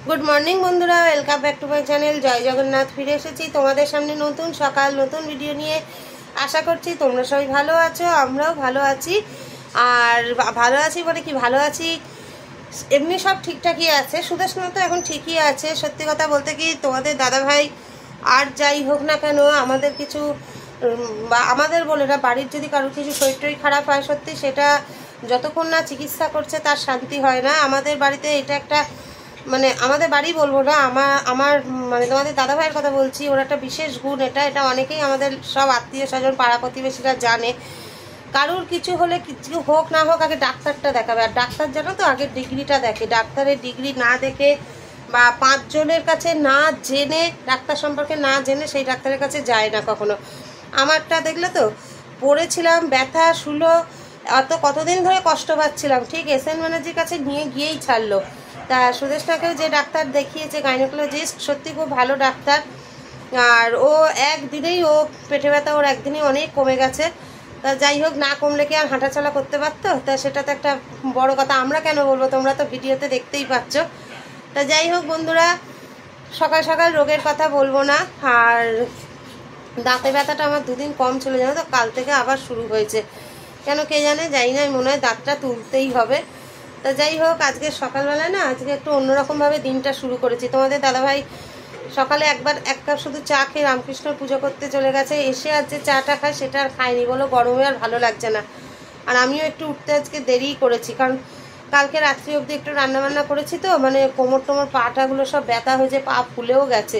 Good morning बंधुरा welcome back to my channel जय जगन्नाथ फिरे एसेছি তোমাদের সামনে নতুন সকাল নতুন ভিডিও নিয়ে আশা করছি তোমরা সবাই ভালো আছো আমরাও ভালো আছি আর ভালো আছি বলে কি ভালো আছি এমনি সব ঠিকঠাকই আছে সুদেশনা তো এখন ঠিকই আছে সত্যি কথা বলতে কি তোমাদের দাদা ভাই আর যাই হোক না কেন আমাদের কিছু আমাদের বলে না বাড়ির যদি কারোর কিছু শরীর খারাপ হয় সত্যি সেটা যতক্ষণ না চিকিৎসা করছে তার শান্তি হয় না আমাদের বাড়িতে এটা একটা মানে আমাদের বাড়ি বলবো না আমার মানে তোমাদের দাদা ভাইয়ের কথা বলছি ওর একটা বিশেষ গুণ এটা অনেকেই আমাদের সব আত্মীয় স্বজন পাড়া প্রতিবেশীরা জানে কারোর কিছু হলে কিছু হোক না হোক আগে ডাক্তারটা দেখাবে আর ডাক্তার জানো তো আগে ডিগ্রিটা দেখে ডাক্তারের ডিগ্রি না দেখে বা 5 জনের কাছে না জেনে ডাক্তার সম্পর্কে না জেনে সেই ডাক্তারের কাছে যায় না কখনো আমারটা দেখলে তো পড়েছিলাম ব্যথা শুলো কতদিন ধরে কষ্ট পাচ্ছিলাম ঠিক এসএন ব্যানার্জির কাছে নিয়ে গিয়েই ছাড়লো তা সুদেশনাকেও যে ডাক্তার দেখিয়েছে গাইনোকোলজিস্ট সত্যি খুব ভালো ডাক্তার আর ও একদিনেই ও পেটে ব্যথা ওর একদিনেই অনেক কমে গেছে তা যাই হোক না কমলে কি আর হাঁটাচলা করতে পারতো তা সেটা তো একটা বড় কথা আমরা কেন বলবো তোমরা তো ভিডিওতে দেখতেই পাচ্ছ তা যাই হোক বন্ধুরা সকাল সকাল রোগের কথা বলবো না আর দাঁতে ব্যথাটা আমার 2 দিন কম ছিল জানো তো কাল থেকে আবার শুরু হয়েছে কেন কে জানে জানি না মনে হয় দাঁতটা তুলতেই হবে তা যাই হোক আজকে সকালবেলায় না আজকে একটু অন্যরকমভাবে দিনটা শুরু করেছি তোমাদের দাদাভাই সকালে একবার 1 কাপ শুধু চা খেয়ে রামকৃষ্ণর পুজো করতে চলে গেছে এসে আজ যে চাটা খায় সেটা আর খায়নি বলো গরমে আর ভালো লাগছে না আর আমিও একটু উঠতে আজকে দেরিই করেছি কারণ কালকে রাত্রি অবধি একটু রান্নাবান্না করেছি তো মানে কোমর টোমর পাটাগুলো সব ব্যথা হয়েছে পা ফুলেও গেছে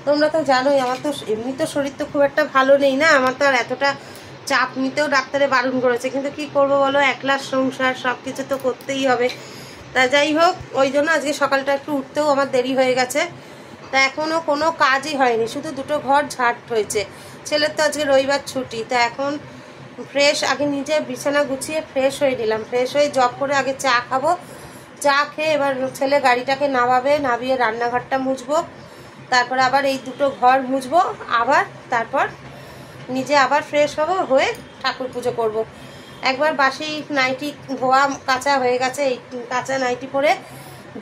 তোমরা তো জানোই আমার তো এমনি তো শরীর তো খুব একটা ভালো নেই না আমার তো আর এতটা চাপ নিতেও ডাক্তারে বারণ করেছে কিন্তু কি করব বলো একলা সংসার সব কিছু তো করতেই হবে তা যাই হোক ওই জন্য আজকে সকালটা একটু উঠতেও আমার দেরি হয়ে গেছে তা এখনও কোনো কাজই হয়নি শুধু 2টো ঘর ঝাড় হয়েছে ছেলের তো আজকে রবিবার ছুটি তা এখন ফ্রেশ আগে নিজে বিছানা গুছিয়ে ফ্রেশ হয়ে নিলাম ফ্রেশ হয়ে জব করে আগে চা খাবো চা খেয়ে এবার ছেলে গাড়িটাকে নামিয়ে রান্নাঘরটা মুছবো তারপর আবার এই 2টো ঘর মুছবো আবার তারপর নিজে আবার ফ্রেশ হব হয়ে ঠাকুর পুজো করব। একবার বাসি নাইটি ধোয়া কাঁচা হয়ে গেছে এই কাঁচা নাইটি পরে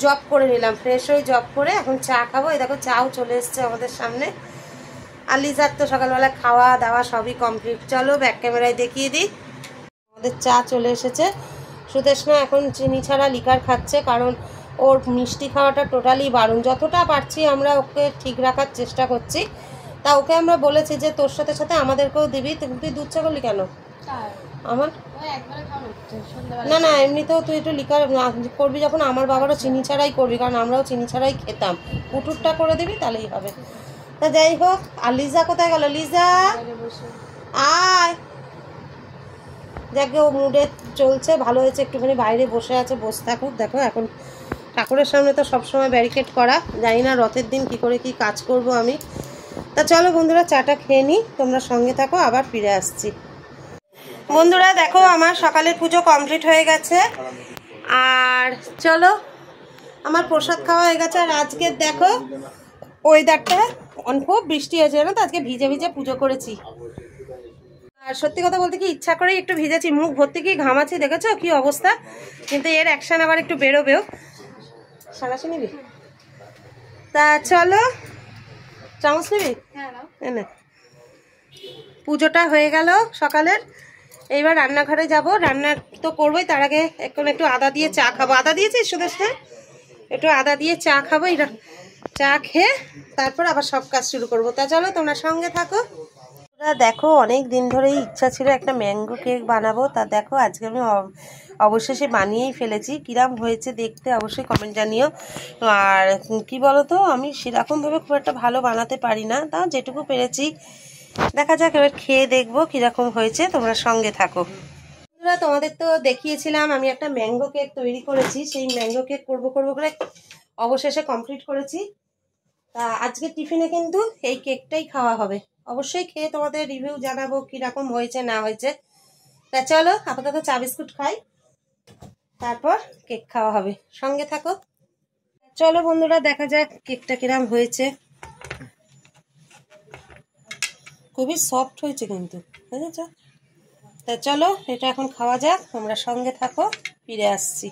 জব করে নিলাম ফ্রেশ হয়ে জব করে এখন চা খাবো এই দেখো চাও চলে এসছে আমাদের সামনে আর লিজার তো সকালবেলা খাওয়া দাওয়া সবই কমপ্লিট চলো ব্যাক ক্যামেরায় দেখিয়ে দিই আমাদের চা চলে এসেছে সুদেশনা এখন চিনি ছাড়া লিকার খাচ্ছে কারণ ওর মিষ্টি খাওয়াটা টোটালি বারণ যতটা পারছি আমরা ওকে ঠিক রাখার চেষ্টা করছি তা ওকে আমরা বলেছি যে তোর সাথে সাথে আমাদেরকেও দিবি তুই দুধ চা করলি কেন আমার না না এমনিতেও তুই একটু লিকার করবি যখন আমার বাবারও চিনি ছাড়াই করবি কারণ আমরাও চিনি ছাড়াই খেতাম পুটুরটা করে দিবি তাহলেই হবে তা যাই হোক আর লিজা কোথায় গেল লিজা আয় যাকে ও মুডে চলছে ভালো হয়েছে একটুখানি বাইরে বসে আছে বসে থাকুক দেখো এখন ঠাকুরের সামনে তো সবসময় ব্যারিকেড করা জানি না রথের দিন কি করে কি কাজ করব আমি তা চলো বন্ধুরা চাটা খেয়ে নিই তোমরা সঙ্গে থাকো আবার ফিরে আসছি বন্ধুরা দেখো আমার সকালের পুজো কমপ্লিট হয়ে গেছে আর চলো আমার প্রসাদ খাওয়া হয়ে গেছে আর আজকে দেখো ওয়েদারটা খুব বৃষ্টি হয়েছে জানো তো আজকে ভিজে ভিজে পুজো করেছি আর সত্যি কথা বলতে কি ইচ্ছা করেই একটু ভিজেছি মুখ ভর্তি কি ঘামাচ্ছি দেখেছো কি অবস্থা কিন্তু এর অ্যাকশন আবার একটু বেরোবেও সারাশি নিবি তা চলো চামচ নিবি এনে পুজোটা হয়ে গেল সকালের এইবার রান্নাঘরে যাব রান্না তো করবোই তার আগে একটু আদা দিয়ে চা খাবো আদা দিয়েছিস সুদেশনা একটু আদা দিয়ে চা খাবো চা খেয়ে তারপর আবার সব কাজ শুরু করবো তা চলো তোমরা সঙ্গে থাকো দেখো অনেক দিন ধরেই ইচ্ছা ছিল একটা ম্যাঙ্গো কেক বানাবো তা দেখো আজকে আমি অবশেষে বানিয়েই ফেলেছি কিরাম হয়েছে দেখতে অবশ্যই কমেন্ট জানিও আর কি বলতো আমি সেরকমভাবে খুব একটা ভালো বানাতে পারি না তাও যেটুকু পেরেছি দেখা যাক এবার খেয়ে দেখবো কিরকম হয়েছে তোমরা সঙ্গে থাকো তোমাদের তো দেখিয়েছিলাম আমি একটা ম্যাঙ্গো কেক তৈরি করেছি সেই ম্যাঙ্গো কেক করবো করে অবশেষে কমপ্লিট করেছি তা আজকে টিফিনে কিন্তু এই কেকটাই খাওয়া হবে অবশ্যই খেয়ে তোমাদের রিভিউ জানাবো কিরকম হয়েছে না হয়েছে তা চলো আপাতত চা বিস্কুট খাই তারপর কেক খাওয়া হবে সঙ্গে থাকো চলো বন্ধুরা দেখা যাক কেকটা কিরম হয়েছে খুবই সফট হয়েছে কিন্তু বুঝেছো তা চলো এটা এখন খাওয়া যাক তোমরা সঙ্গে থাকো ফিরে আসছি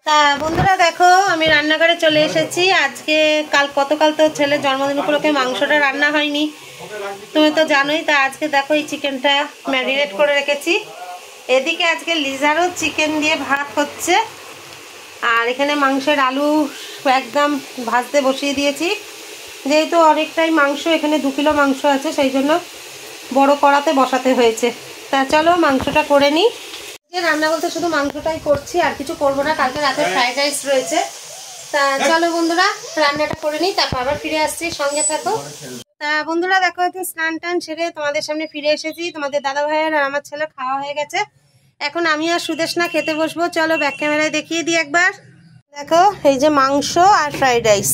তা বন্ধুরা দেখো আমি রান্নাঘরে চলে এসেছি। আজকে গতকাল তো ছেলের জন্মদিন উপলক্ষে মাংসটা রান্না হয়নি, তুমি তো জানোই। তা আজকে দেখো এই চিকেনটা ম্যারিনেট করে রেখেছি। এদিকে আজকে লিজারও চিকেন দিয়ে ভাত হচ্ছে, আর এখানে মাংসের আলু একদম ভাজতে বসিয়ে দিয়েছি। যেহেতু অনেকটাই মাংস, এখানে 2 কিলো মাংস আছে, সেই জন্য বড় কড়াতে বসাতে হয়েছে। তা চলো মাংসটা করে নিই। রান্না বলতে শুধু মাংসটাই করছি, আর কিছু করবো না। কালকে রাতে ফ্রাইড রাইস রয়েছে। তা চলো বন্ধুরা রান্নাটা করে নিই, তারপর আবার ফিরে আসছি, সঙ্গে থাকো। তা বন্ধুরা দেখো একটু স্নান টান সেরে তোমাদের সামনে ফিরে এসেছি। তোমাদের দাদা ভাইয়ের আর আমার ছেলে খাওয়া হয়ে গেছে। এখন আমি আর সুদেশনা খেতে বসবো। চলো ব্যাক ক্যামেরায় দেখিয়ে দিই একবার। দেখো এই যে মাংস আর ফ্রাইড রাইস।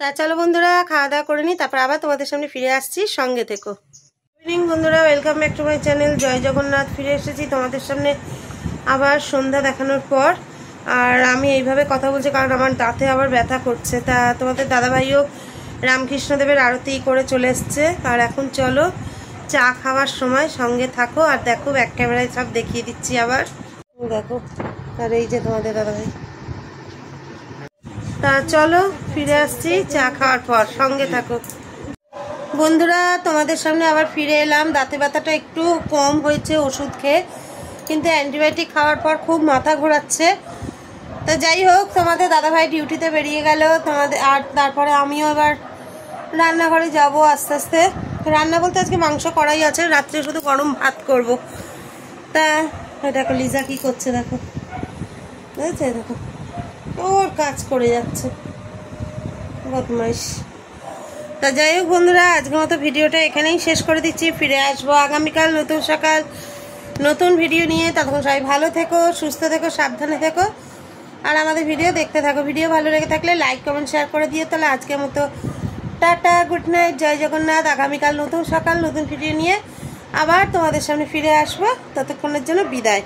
তা চলো বন্ধুরা খাওয়া দাওয়া করে নিই, তারপর আবার তোমাদের সামনে ফিরে আসছি, সঙ্গে থেকো। গুড ইভিনিং বন্ধুরা, welcome back to my channel জয় জগন্নাথ। ফিরে এসেছি তোমাদের সামনে আবার সন্ধ্যা দেখানোর পর। আর আমি এইভাবে কথা বলছি কারণ আমার দাঁতে আবার ব্যথা করছে। তা তোমাদের দাদাভাইও রামকৃষ্ণদেবের আরতি করে চলে এসছে। আর এখন চলো চা খাওয়ার সময়, সঙ্গে থাকো। আর দেখো ব্যাক ক্যামেরায় সব দেখিয়ে দিচ্ছি আবার, দেখো। আর এই যে তোমাদের দাদাভাই। তা চলো ফিরে আসছি চা খাওয়ার পর, সঙ্গে থাকো বন্ধুরা। তোমাদের সামনে আবার ফিরে এলাম। দাঁতে ব্যথাটা একটু কম হয়েছে ওষুধ খেয়ে, কিন্তু অ্যান্টিবায়োটিক খাওয়ার পর খুব মাথা ঘোরাচ্ছে। তো যাই হোক, তোমাদের দাদাভাই ডিউটিতে বেরিয়ে গেল তোমাদের, আর তারপরে আমিও এবার রান্নাঘরে যাব আস্তে আস্তে। রান্না বলতে আজকে মাংস করাই আছে, রাত্রে শুধু গরম ভাত করব। তা দেখো লিজা কি করছে, দেখো বুঝেছে, দেখো ওর কাজ করে যাচ্ছে, বদমাইশ। তা যাই হোক বন্ধুরা, আজকের মতো ভিডিওটা এখানেই শেষ করে দিচ্ছি। ফিরে আসবো আগামীকাল নতুন সকাল নতুন ভিডিও নিয়ে। ততক্ষণ সবাই ভালো থেকো, সুস্থ থেকো, সাবধানে থেকো, আর আমাদের ভিডিও দেখতে থাকো। ভিডিও ভালো লেগে থাকলে লাইক কমেন্ট শেয়ার করে দিও। তাহলে আজকের মতো টাটা, গুড নাইট, জয় জগন্নাথ। আগামীকাল নতুন সকাল নতুন ভিডিও নিয়ে আবার তোমাদের সামনে ফিরে আসবো। ততক্ষণের জন্য বিদায়।